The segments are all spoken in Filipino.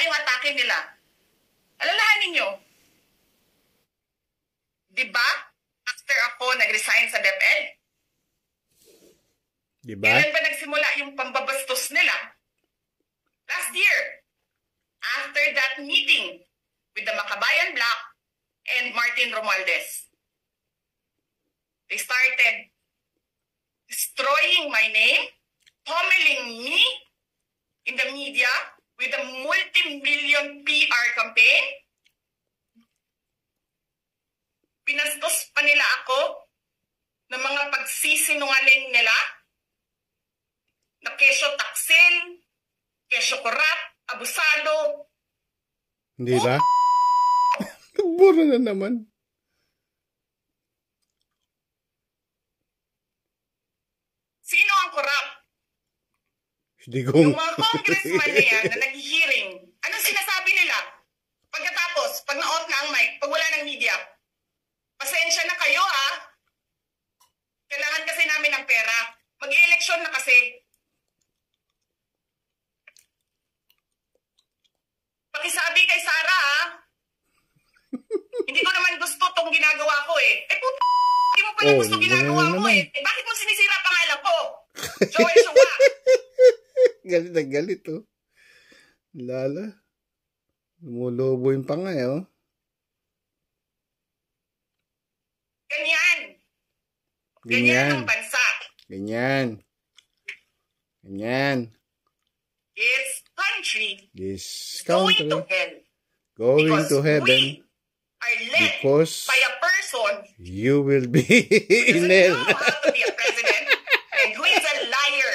yung atake nila. Alalahanin nyo, di ba? After ako nag-resign sa DepEd, Di ba? kailan ba nagsimula yung pambabastos nila? Last year, after that meeting with the Makabayan Bloc and Martin Romualdez. They started destroying my name, pummeling me in the media with a multi-million PR campaign. Pinastos pa nila ako ng mga pagsisinungaling nila na kesyo taksil, kesyo korap, abusado. Hindi ba? Buro na naman. Sino ang korap? Digong. Yung mga congressman na yan na nag-hearing, anong sinasabi nila? Pagkatapos, pag na-off na ang mic, pag wala ng media, pasensya na kayo ha. Kailangan kasi namin ng pera. Mag-eleksyon na kasi. Pakisabi kay Sara ha. Hindi ko naman gusto tong ginagawa ko eh. Eh puto, hindi mo pala gusto ginagawa mo eh. Bakit mo sinisira pangalan ko? Joel Chua. Galit na galit, oh. Lala. Lumulobo yung pangay, oh. Ganyan. Ganyan Ganyan. ang bansa. Ganyan. Ganyan. This country This going country to hell. going Because to heaven we are led because by a person you will be who in doesn't hell. know how to be a president and who is a liar.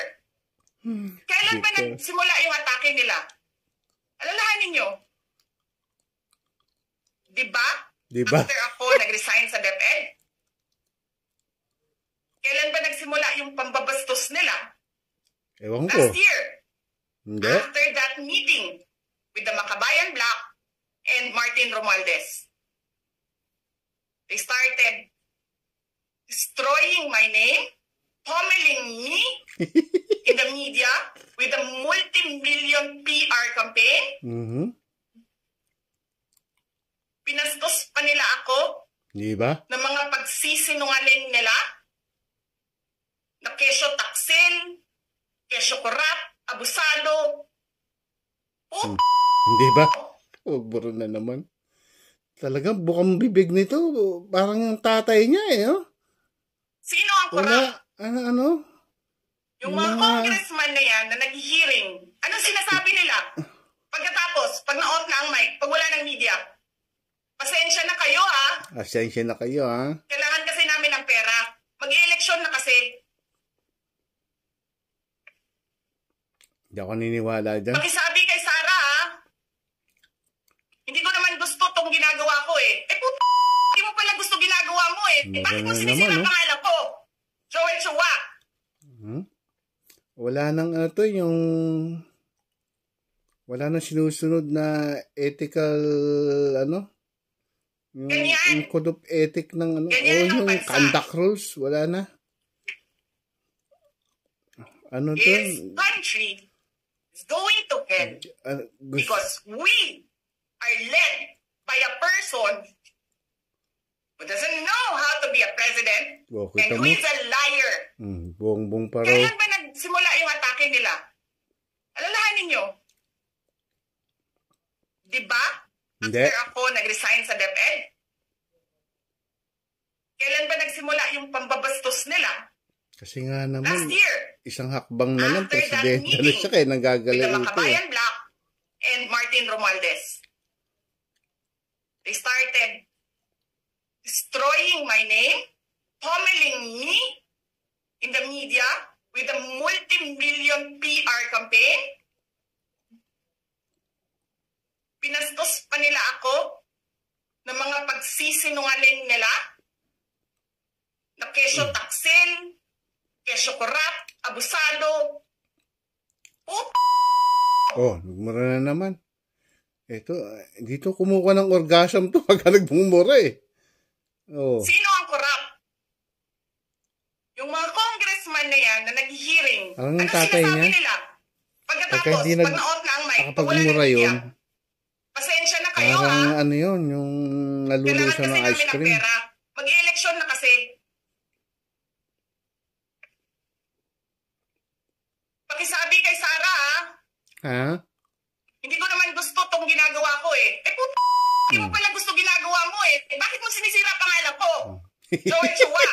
Kailan ba nagsimula yung atake nila? Alalahanin nyo. Diba? Diba? After ako nag-resign sa DepEd, kailan ba nagsimula yung pambabastos nila? Ewan ko. Last year. Hindi. After that meeting with the Makabayan Bloc and Martin Romualdez. They started destroying my name, pummeling me in the media with a multi-million PR campaign. Mhm. Pinastos pa nila ako Di ba? ng mga pagsisinungaling nila na kesyo taksil, kesyo korap, abusado. Hindi ba? Oh, buro na naman. Talagang bukang bibig nito. Parang yung tatay niya, eh, oh. Sino ang Wala. korap? Ano? Yung mga congressman na yan na nag-hearing, anong sinasabi nila? Pagkatapos, pag na-off na ang mic, pag wala ng media, pasensya na kayo ha. Asensya na kayo, ha? Kailangan kasi namin ng pera. Mag-eleksyon na kasi. Hindi ako niniwala dyan. Pakisabi kay Sara ha. Hindi ko naman gusto tong ginagawa ko eh. Eh puto, hindi mo pala gusto ginagawa mo eh. Bakit mo sinisira naman, no? pangalan ko? Joel Chua. Wala nang yung wala nang sinusunod na ethical yung, Ganyan. yung code of ethic ng Ganyan ang yung bansa. conduct rules, wala na. This country is going to hell because we are led by a person who doesn't know how to be a president and who is a liar. Buong paro. Kailan ba nagsimula yung atake nila? Alalahanin nyo. Diba? Hindi. After ako nag-resign sa DepEd, kailan ba nagsimula yung pambabastos nila? Kasi nga Last naman, year. isang hakbang na lang, After that presidente na meeting siya kaya with nagagaling the ito. Makabayan Bloc and Martin Romualdez. They started destroying my name, pummeling me in the media with a multi-million PR campaign. Pinastos pa nila ako ng mga pagsisinungaling nila na kesyo taksil, kesyo korap, abusado. Oh, nagmura na naman. Ito, dito kumuha ng orgasm to pagka nagbumura eh. Oh. Sino ang korap? Yung mga congressman na yan na nag-hearing, Ang ano tatay sinasabi niya? nila? Pagkatapos, Pagka hindi pag na-off na ang mic, pag wala ng nakapagmura media, yun, kayo Parang ano yun, yung Kailangan nalulusaw kasi ng namin ice ng cream. pera. Mag-eleksyon na kasi. Pakisabi kay Sara Ha? hindi ko naman gusto tong ginagawa ko eh. Puto, hindi mo pala gusto ginagawa mo eh. Bakit mo sinisira pangalan ko? Joey Chua.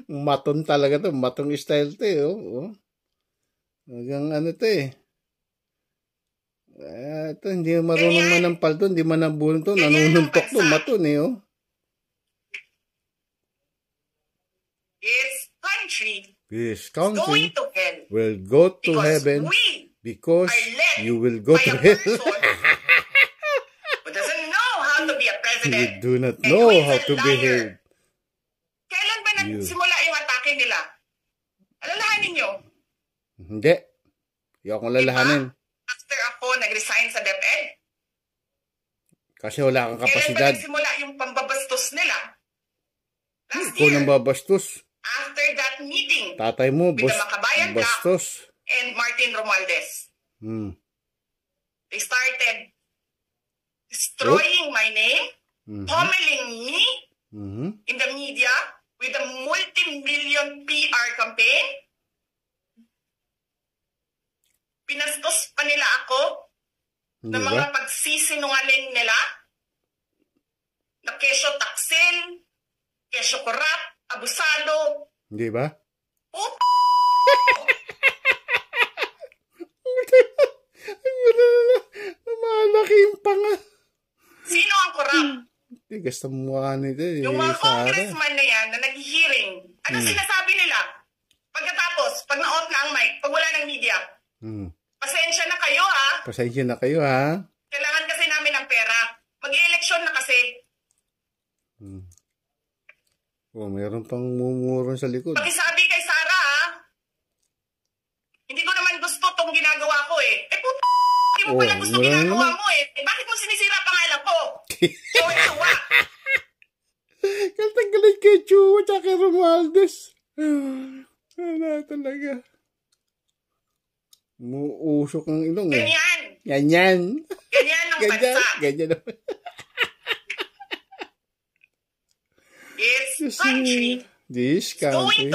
Maton talaga to. Matong style to eh. Oh. Hanggang ano to eh. Ito, hindi marunong manampal to. Hindi manabulong to. Nanununtok to. Maton eh. Oh. This country This going country to hell will go to because heaven we because are led you will go by to a hell. person who doesn't know how to be a You president do not and know who is how a to liar. behave. Kailan ba nagsimula yung atake nila? Alalahanin nyo. Hindi. Hindi akong lalahanin. After ako nag-resign sa DepEd, Kasi wala kang kailan ba kapasidad. nagsimula yung pambabastos nila? Last Ikaw nang year, babastos. after that meeting Tatay mo, with the Makabayan Bloc bastos. and Martin Romualdez, they started destroying my name, pummeling me in the media with a multi-million PR campaign. Pinastos pa nila ako ng mga pagsisinungaling nila na kesyo taksil, kesyo korap, abusado. Hindi ba? Malaki yung panga. Sino ang korap? Tigas na mukha nito eh. Yung mga Sara. congressman na yan na nag-hearing, anong sinasabi nila? Pagkatapos, pag na-off na ang mic, pag wala ng media, pasensya na kayo ha. Pasensya na kayo ha. Kailangan kasi namin ng pera. Mag-eleksyon na kasi. Oh, meron pang mumuron sa likod. Pakisabi kay Sara hindi ko naman gusto tong ginagawa ko eh. Puto, hindi mo pala gusto ginagawa mo eh. Bakit mo sinisira pangalan ko? Joey Chua. Kaltanggalit kay Chua at kay Romualdez. Wala talaga. Muusok ng ilong eh. Ganyan. Ganyan. Ganyan ang bansa. Ganyan naman. This country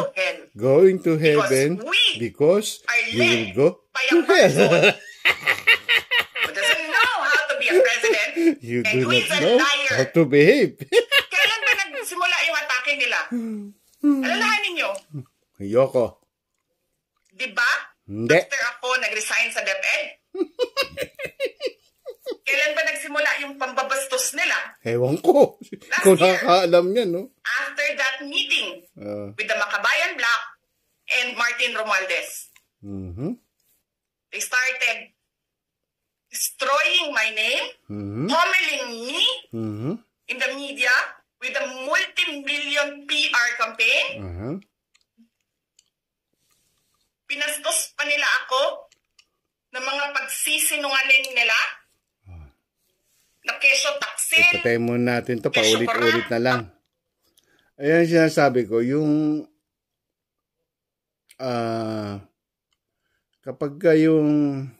going to heaven because you will go to hell. Who doesn't know how to be a president You and do who is not a know liar. how to behave. Kailan ba nagsimula yung atake nila? Alalahanin nyo. Ayoko. Diba? Hindi. After ako nag-resign sa DepEd, kailan ba nagsimula yung pambabastos nila? Ewan ko. Kung nakakaalam yan, no? After that meeting with the Makabayan Bloc and Martin Romualdez. They started destroying my name, pummeling me in the media with a multi-million PR campaign. Pinastos pa nila ako ng mga pagsisinungaling nila na kesyo taksil. Ipatay muna natin to, paulit-ulit na lang. Ayan sinasabi ko, yung kapag ka yung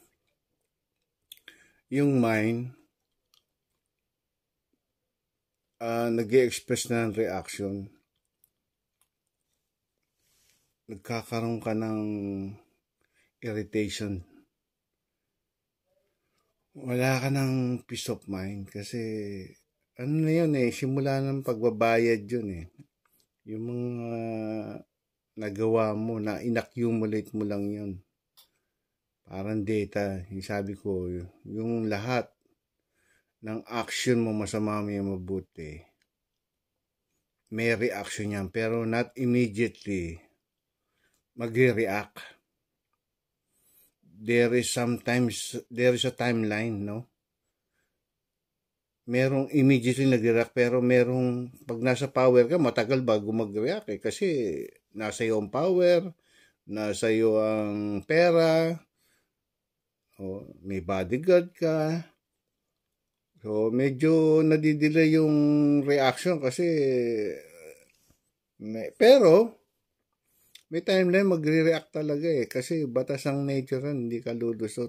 mind nag-i-express na ng reaction, nagkakaroon ka ng irritation. Wala ka ng peace of mind kasi ano na yun eh, simula ng pagbabayad yun eh. Yung mga nagawa mo, na inaccumulate mo lang yun. Parang data, yung sabi ko, yung lahat ng action mo, masama mo yung mabuti, may reaction yan, pero not immediately magre-react. There is a timeline, no? Merong immediately nag-react, pero merong, pag nasa power ka, matagal bago mag-react eh, kasi nasa iyo ang power, nasa iyo ang pera, may bodyguard ka, so medyo nadidelay yung reaction kasi, pero, may timeline magre-react talaga eh. Kasi batas ang nature yan, hindi ka lulusot.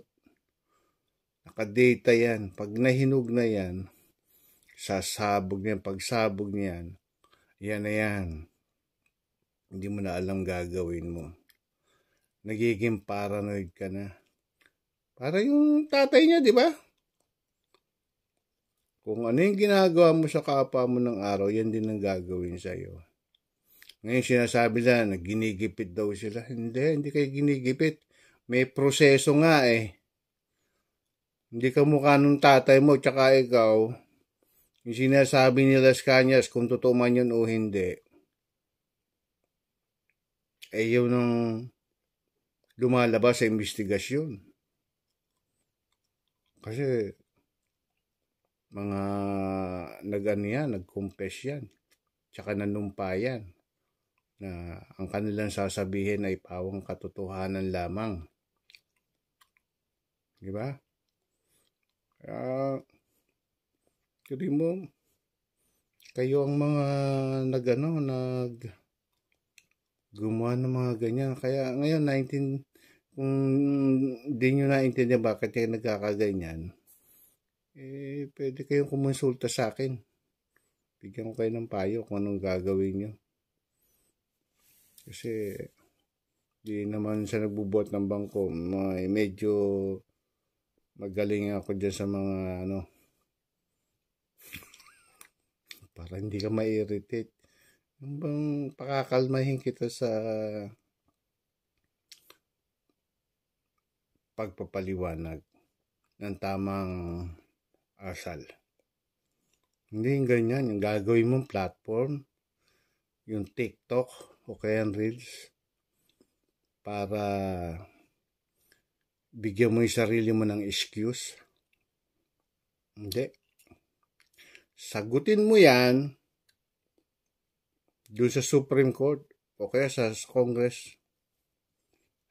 Nakadata yan. Pag nahinog na yan, sasabog niyan. Pagsabog niyan, yan na yan. Hindi mo na alam gagawin mo. Nagiging paranoid ka na. Para yung tatay niya, di ba? Kung ano yung ginagawa mo sa kapwa mo ng araw, yan din ang gagawin sa'yo. Ngayon sinasabi na, ginigipit daw sila. Hindi kayo ginigipit. May proseso nga eh. Hindi ka mukha nung tatay mo, tsaka ikaw. Yung sinasabi ni Las Cañas, kung totoo man yun o hindi. Eh yun ang lumalabas sa investigasyon. Kasi mga nag-confess yan. Tsaka nanumpa yan. Na ang kanilang sasabihin ay pawang katotohanan lamang. Di ba? Kaya mo, kayo ang mga gumawa ng mga ganyan. Kaya ngayon, kung hindi nyo naintindihan bakit kayo nagkakaganyan, pwede kayong kumonsulta sa akin. Bigyan ko kayo ng payo kung anong gagawin nyo. Kasi di naman sa nagbubuhat ng bangko, medyo magaling ako dyan sa mga para hindi ka ma-irritate. Yung bang pakakalmahin kita sa pagpapaliwanag ng tamang asal. Hindi yung ganyan, yung gagawin mong platform, yung TikTok o kaya Reels, para bigyan mo yung sarili mo ng excuse. Hindi. Sagutin mo yan doon sa Supreme Court o kaya sa Congress.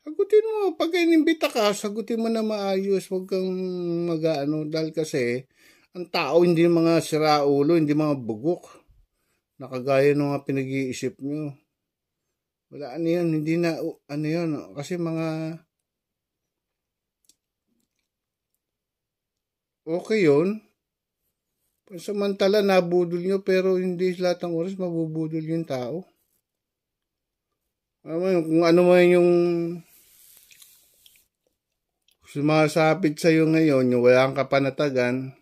Sagutin mo. Pag inimbita ka, sagutin mo na maayos. Huwag kang dahil kasi ang tao hindi mga siraulo, hindi mga bugok. Nakagaya ng mga pinag-iisip nyo. Wala yan, hindi na, yan, kasi mga, okay yun. Samantala, nabudol nyo, pero hindi lahat ng oras mabubudol yung tao. Kung ano man yung sumasapit sa'yo ngayon, yung walang kapanatagan,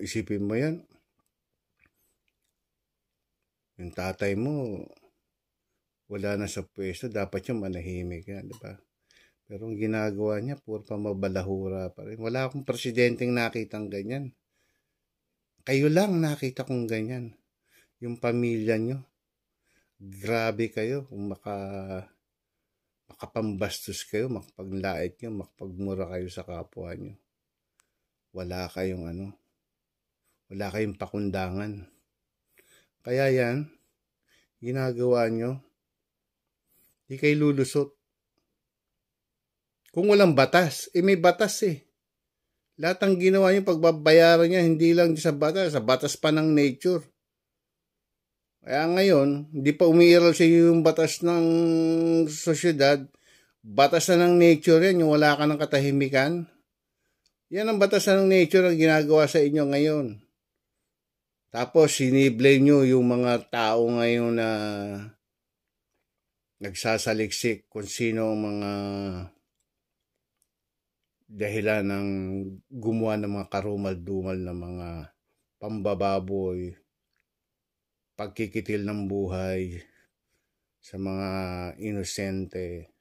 isipin mo yan. Yung tatay mo, wala na sa pwesto, dapat yung manahimik yan, diba? Pero ang ginagawa niya, puro pa mabalahura pa rin. Wala akong presidenteng nakitang ganyan. Kayo lang nakita kong ganyan. Yung pamilya nyo. Grabe kayo kung makapambastos kayo, makapaglait nyo, makapagmura kayo sa kapwa nyo. Wala kayong wala kayong pakundangan. Kaya yan, ginagawa nyo, di kayo lulusot. Kung walang batas, may batas eh. Lahat ng ginawa nyo, pagbabayaran niya, hindi lang sa batas pa ng nature. Kaya ngayon, hindi pa umiiral sa iyo yung batas ng sosyedad, batas na ng nature yan, yung wala ka ng katahimikan. Yan ang batas na ng nature ang ginagawa sa inyo ngayon. Tapos, siniblame nyo yung mga tao ngayon na nagsasaliksik kung sino ang mga dahilan ng gumawa ng mga karumal-dumal na mga pambababoy, pagkikitil ng buhay sa mga inosente,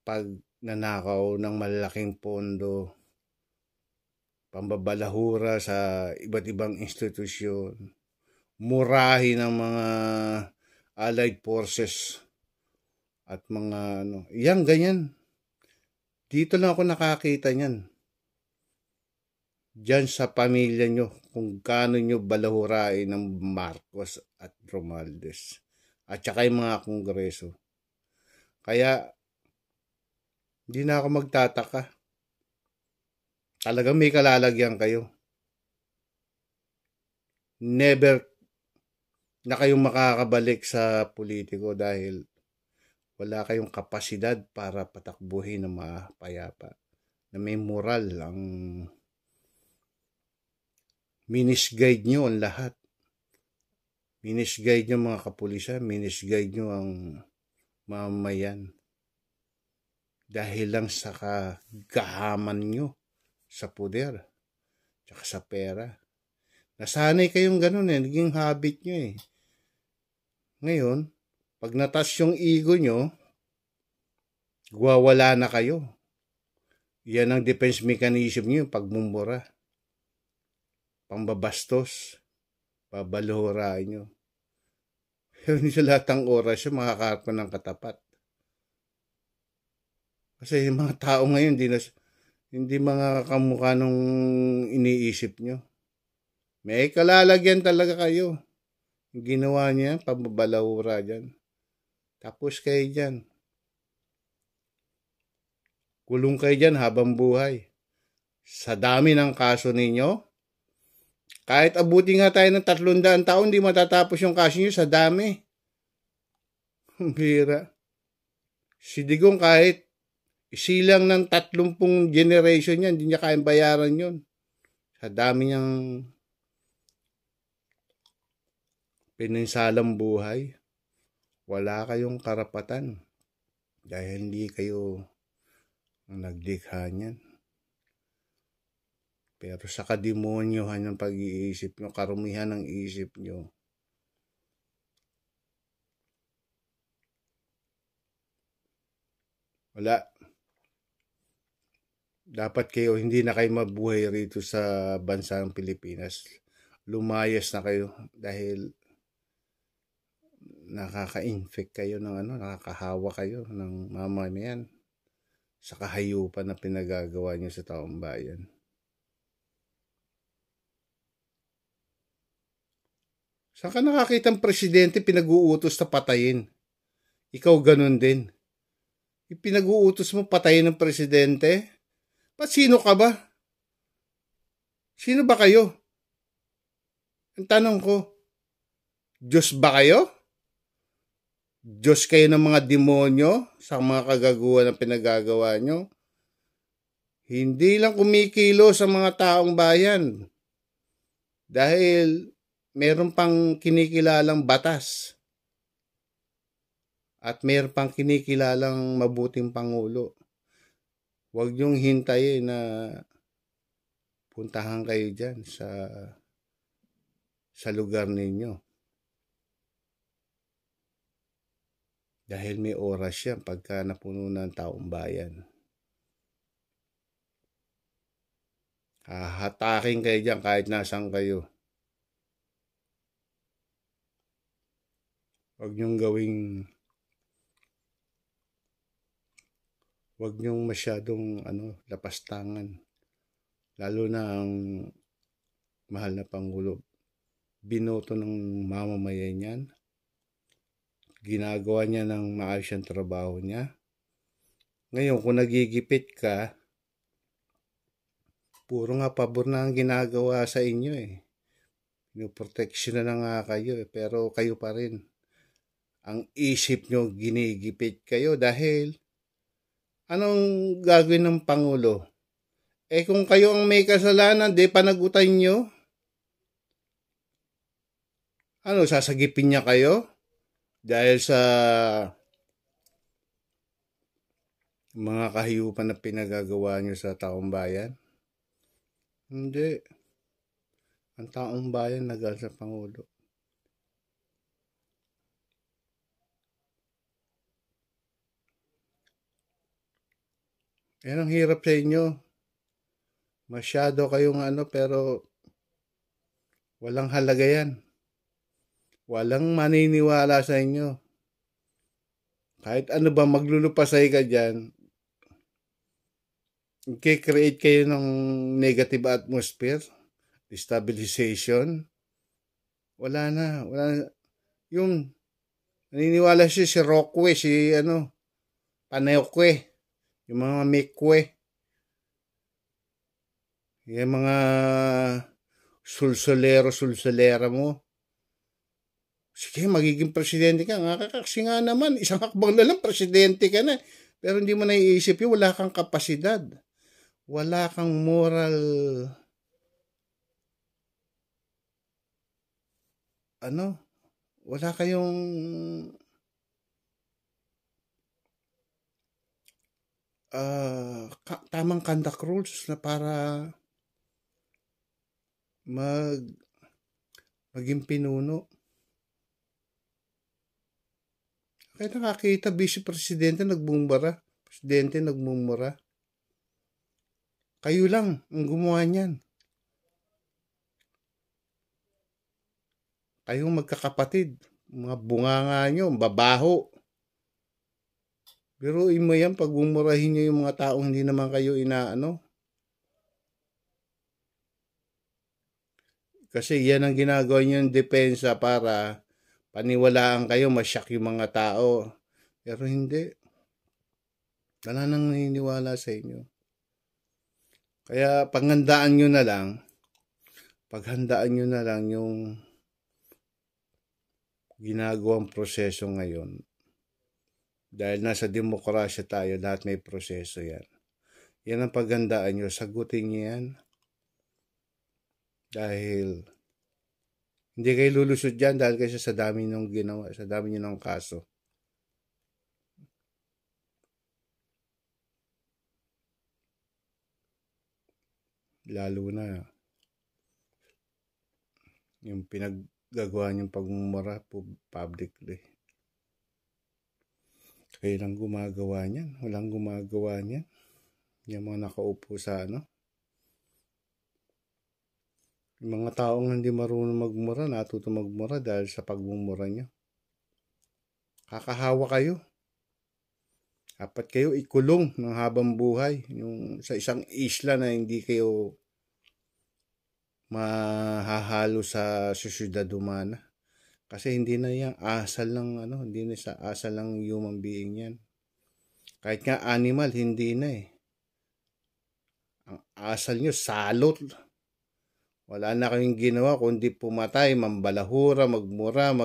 pagnanakaw ng malalaking pondo, pambabalahura sa iba't ibang institusyon, murahin ng mga allied forces at mga yan ganyan. Dito lang ako nakakita niyan. Diyan sa pamilya nyo, kung kano nyo balahurain ng Marcos at Romualdez. At saka yung mga kongreso. Kaya, hindi na ako magtataka. Talagang may kalalagyan kayo. Never na kayong makakabalik sa politiko dahil wala kayong kapasidad para patakbuhin ng mapayapa. na may moral ang minisguide nyo ang lahat. Minisguide nyo mga kapulisan, minisguide nyo ang mamamayan. Dahil lang sa kagahaman nyo sa puder, tsaka sa pera. Nasanay kayong ganun naging habit nyo eh. Ngayon, pag natas yung ego nyo, wawala na kayo. Yan ang defense mechanism nyo, pagmumura. Pambabastos. Babalurain nyo. Pero hindi sa lahat ng oras yung makakaharap ng katapat. Kasi yung mga tao ngayon, hindi mga kamukha nung iniisip nyo. May kalalagyan talaga kayo. Yung ginawa niya, pambabalahura dyan. Tapos kayo dyan. Kulong kayo dyan habang buhay. Sa dami ng kaso ninyo, kahit abuti nga tayo ng 300 taon, hindi matatapos yung kaso nyo sa dami. Bira. Si Digong kahit isilang ng 30 generation yan, hindi niya kayang bayaran yun. Sa dami niyang pininsalang buhay, wala kayong karapatan dahil hindi kayo ang naglikha niyan. Pero sa kademonyohan ng pag-iisip nyo, karumihan ng isip nyo, wala. Dapat kayo, hindi na kayo mabuhay rito sa bansang Pilipinas. Lumayas na kayo dahil nakaka-infect kayo ng nakakahawa kayo ng mamamayan sa kahayupan na pinagagawa nyo sa taong bayan. Saan ka nakakita ng presidente pinag-uutos na patayin? Ikaw ganun din. Pinag-uutos mo patayin ng presidente? Ba't sino ka ba? Sino ba kayo? Ang tanong ko, Diyos ba kayo? Diyos kayo ng mga demonyo sa mga kagaguhan na pinagagawa nyo? Hindi lang kumikilo sa mga taong bayan. Dahil meron pang kinikilalang batas. At meron pang kinikilalang mabuting pangulo. Huwag niyong hintayin na puntahan kayo dyan sa lugar ninyo. Dahil may oras yan pagka napuno ng taong bayan. Hahatakin kayo dyan kahit nasan kayo. Huwag niyong masyadong lapastangan. Lalo na ang mahal na Pangulo. Binoto ng mamamayan niyan. Ginagawa niya ng maayos ang trabaho niya. Ngayon, kung nagigipit ka, puro nga pabor na ang ginagawa sa inyo eh. Pinoproteksyon na nga kayo eh, pero kayo pa rin. Ang isip nyo, ginigipit kayo dahil anong gagawin ng Pangulo? Eh kung kayo ang may kasalanan, di panagutan nyo? Sasagipin niya kayo? Dahil sa mga kahiyupan na pinagagawa nyo sa taong bayan? Hindi. Ang taong bayan nagal sa Pangulo. Yan ang hirap sa inyo. Masyado kayong pero walang halaga yan. Walang maniniwala sa inyo. Kahit ano ba maglulupasay ka dyan, i-create kayo ng negative atmosphere, destabilization. Wala na. Yung naniniwala si Rockwell, Panayokwe, yung mga Mekwe, yung mga sulsolera mo. Sige, magiging presidente ka. Kasi nga naman, isang hakbang na lang, presidente ka na. Pero hindi mo naiisip yun, wala kang kapasidad. wala kang moral wala kayong tamang conduct rules na para maging pinuno. Kaya nakakita, Presidente nagmumura. Kayo lang ang gumawa niyan. Kayong magkakapatid, mga bunganga nyo, babaho. Pero mo yan, pag bumurahin nyo yung mga taong hindi naman kayo inaano. Kasi yan ang ginagawa nyo yung depensa para paniwalaan kayo, masyak yung mga tao. Pero hindi. Wala nang naniniwala sa inyo. Kaya paghandaan nyo na lang yung ginagawang proseso ngayon. Dahil nasa demokrasya tayo, lahat may proseso yan. Yan ang paghandaan nyo, sagutin nyo yan. Dahil hindi kayo lulusot dyan dahil kasi sa dami nung ginawa, sa dami nyo ng kaso. Lalo na yung pinaggagawa niyong pagmumura publicly. Kayo lang gumagawa niyan. Walang gumagawa niyan. Yung mga nakaupo sa Yung mga taong hindi marunong magmura, natuto magmura dahil sa pagmumura niyo. Kakahawa kayo. Dapat kayo ikulong ng habang buhay. Yung sa isang isla na hindi kayo mahahalo sa syudad humana. Kasi hindi na yan asal ng hindi na sa asal ng human being yan. Kahit nga animal, hindi na eh. Ang asal nyo, salot. Wala na kayong ginawa kundi pumatay, mambalahura, magmura,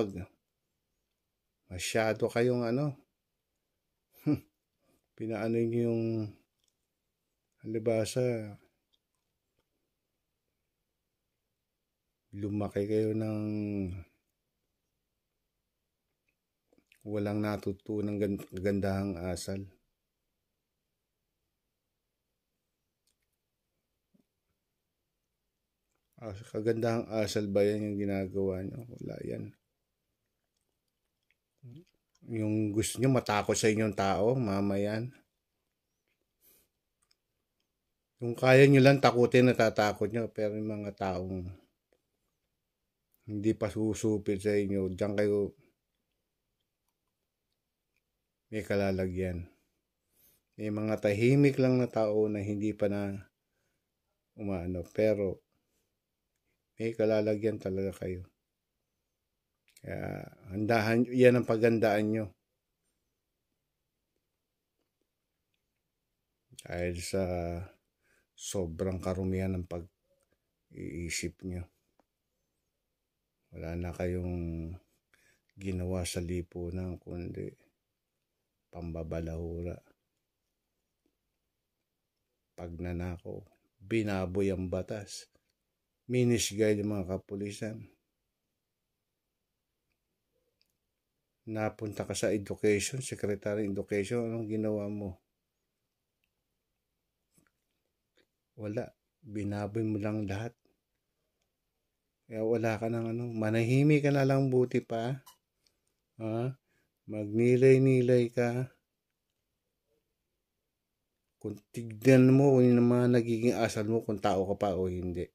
masyado kayong pinaano nyo yung halibasa. Lumaki kayo ng walang natutunang gandahang asal. Kagandahang asal ba yan yung ginagawa nyo? Wala yan. Yung gusto nyo matakot sa inyong tao, mamayan. Yung kaya nyo lang takutin, natatakot nyo. Pero yung mga taong hindi pa susupit sa inyo, diyan kayo may kalalagyan. May mga tahimik lang na tao na hindi pa na pero may kalalagyan talaga kayo. Kaya yan ang paghandaan nyo. Dahil sa sobrang karumihan ng pag-iisip nyo. Wala na kayong ginawa sa lipunan kundi pambabalahura. Pagnanakaw, binaboy ang batas. Minisguide yung mga kapulisan. Napunta ka sa education, secretary education, anong ginawa mo? Wala. Binaboy mo lang lahat. Kaya wala ka ng manahimik ka na lang buti pa. Magnilay-nilay ka. Kung tignan mo kung yung mga nagiging asal mo, kung tao ka pa o hindi.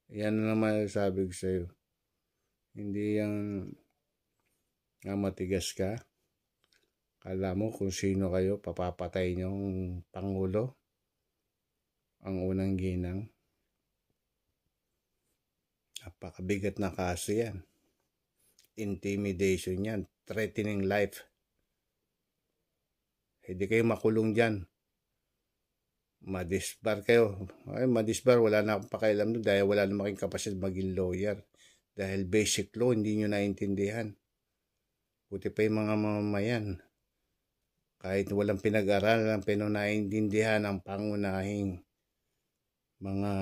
Yan na naman sabi ko sa'yo. Hindi yung matigas ka. Kala mo kung sino kayo, papapatay niyong Pangulo. Ang unang ginang. Napakabigat na kaso yan. Intimidation yan. Threatening life. Hindi kayo makulong dyan. Madisbar kayo. Ay, madisbar, wala na akong pakialam doon dahil wala na making kapasidad maging lawyer. Dahil basic law, hindi nyo naintindihan. Buti pa yung mga mamamayan. kahit walang pinag-aralan, pero naiintindihan ang pangunahing mga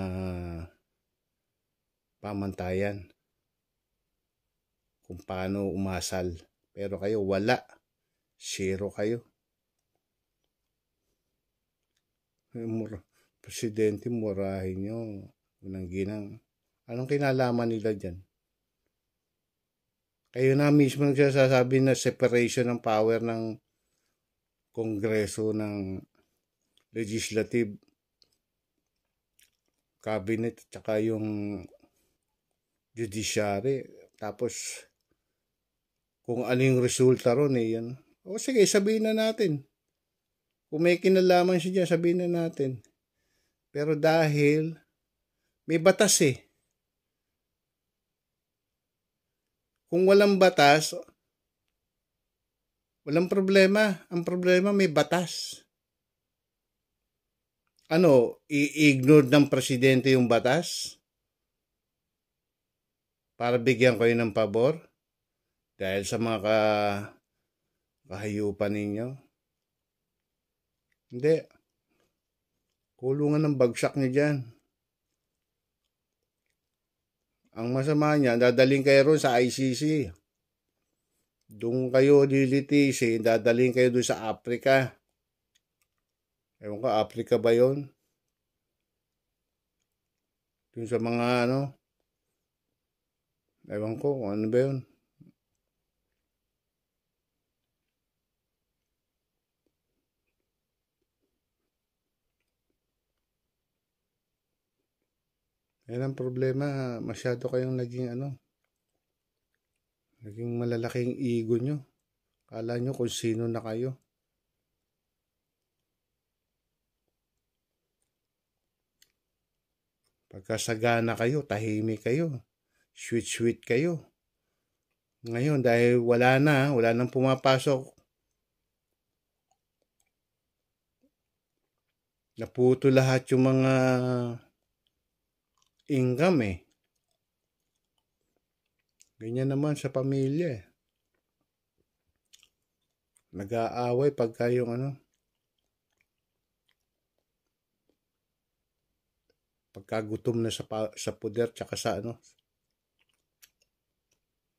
pamantayan kung paano umasal. Pero kayo wala, zero kayo. Presidente, murahin nyo, unang ginang. Anong kinalaman nila dyan? Kayo na mismo nagsasabi na separation ng power ng Kongreso, ng Legislative, Cabinet, at saka yung Judiciary. Tapos, kung ano yung resulta ron yan. O sige, sabihin na natin. Kung may kinalaman siya dyan, sabihin na natin. Pero dahil may batas Kung walang batas, walang problema. Ang problema may batas. Ano, i-ignore ng presidente yung batas? Para bigyan kayo ng pabor? Dahil sa mga kahayupan ninyo? Hindi. Kulungan ng bagsak niya dyan. Ang masama niya, dadaling kayo ron sa ICC. Doon kayo dilitisin, dadaling kayo doon sa Africa. Ewan ko, Africa ba yun? Doon sa mga ewan ko, ano ba yun? Yan ang problema, masyado kayong naging naging malalaking ego nyo. Kala nyo kung sino na kayo. Pagkasagana kayo, tahimik kayo. Sweet kayo. Ngayon, dahil wala nang pumapasok. Naputo lahat yung mga income Ganyan naman sa pamilya Nag-aaway pagka yung pagkagutom na sa poder tsaka sa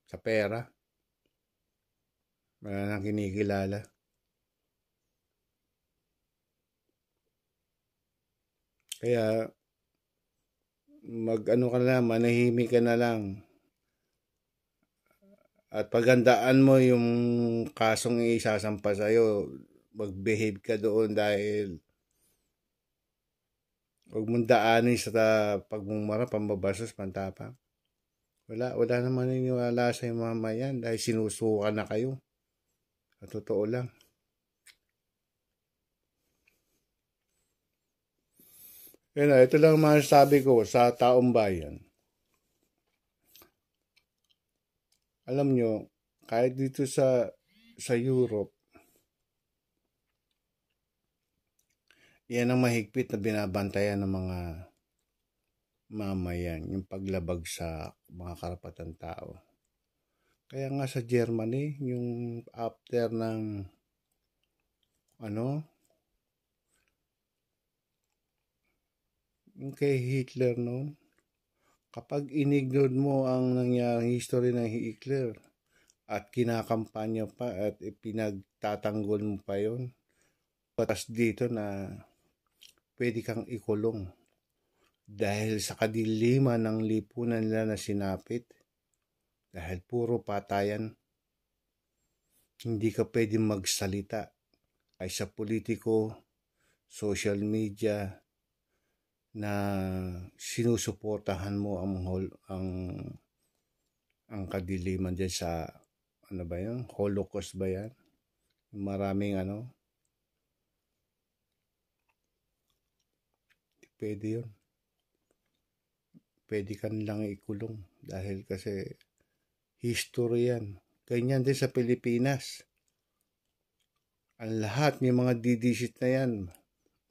sa pera. Wala nang kinikilala. Kaya ka na, manahimik ka na lang. At paghandaan mo yung kasong isasampa sa'yo, mag-behave ka doon dahil huwag mong daanin sa pagmumura, pambabastos, pantapang. Wala naman naniniwala sa yung mamayan dahil sinusuka na kayo. At totoo lang. Ito lang masasabi ko sa taong bayan. Alam nyo, kahit dito sa Europe, yan ang mahigpit na binabantayan ng mga mamayan, yung paglabag sa mga karapatan tao. Kaya nga sa Germany, yung after ng yung kay Hitler noon, kapag inignore mo ang nangyaring history ng Hitler at kinakampanya pa at pinagtatanggol mo pa yon, batas dito na pwede kang ikulong dahil sa kadiliman ng lipunan nila na sinapit, dahil puro patayan. Hindi ka pwede magsalita ay sa politiko, social media, na sinusuportahan mo ang kadiliman dyan sa ba yun? Holocaust ba yan? Maraming pwede yun. Pwede ka nilang ikulong dahil kasi history yan. Ganyan din sa Pilipinas. Ang lahat ng mga didisit na yan,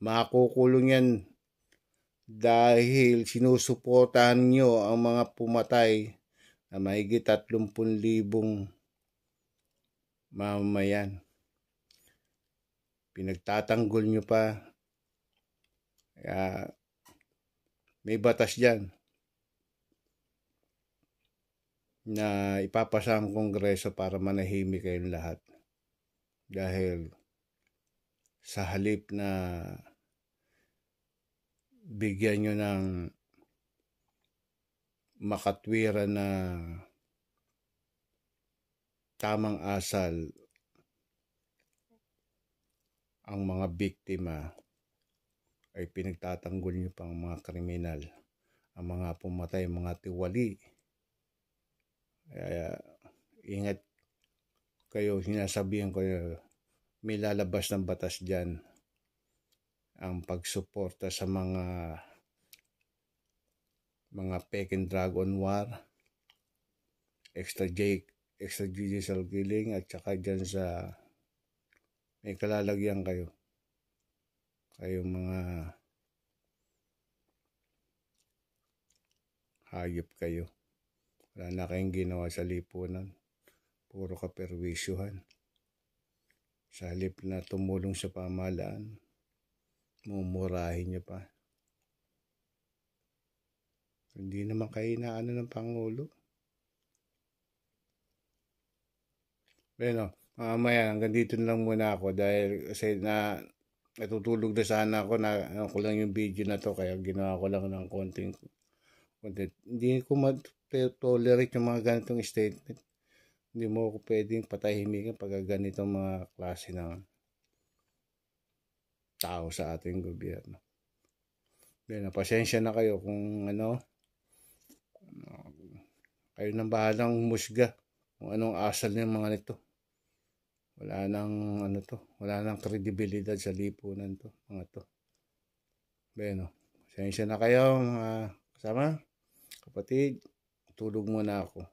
makukulong yan dahil sinusuportahan nyo ang mga pumatay na mahigit 30,000 mamamayan. pinagtatanggol nyo pa. Kaya may batas dyan na ipapasa ang Kongreso para manahimik kayong lahat. Dahil sa halip na bigyan nyo ng makatwiran na tamang asal ang mga biktima, ay pinagtatanggol nyo pang mga kriminal, ang mga pumatay, mga tiwali. Kaya ingat kayo, sinasabihan ko, may lalabas ng batas dyan ang pagsuporta sa mga Peking Dragon War, extrajudicial killing, at saka dyan sa may kalalagyan kayo. Kayong mga hayop kayo. Wala na kayong ginawa sa lipunan. Puro kaperwisyuhan. Sa halip na tumulong sa pamahalaan, mumurahin nyo pa. Hindi naman kayo inaano ng Pangulo. Bueno, mamaya hanggang dito na lang muna ako dahil kasi natutulog na sana ako, na ano ko lang yung video na to, kaya ginawa ko lang ng konting content. Hindi ko tolerate yung mga ganitong statement. Hindi mo ako pwedeng patahimikan pag ganitong mga klase ng tao sa ating gobyerno. Bueno, pasensya na kayo kung kayo nang bahalang musga kung anong asal ng mga nito. Wala nang kredibilidad sa lipunan to, mga to. Bueno, pasensya na kayo mga kasama, kapatid, tulog muna ako.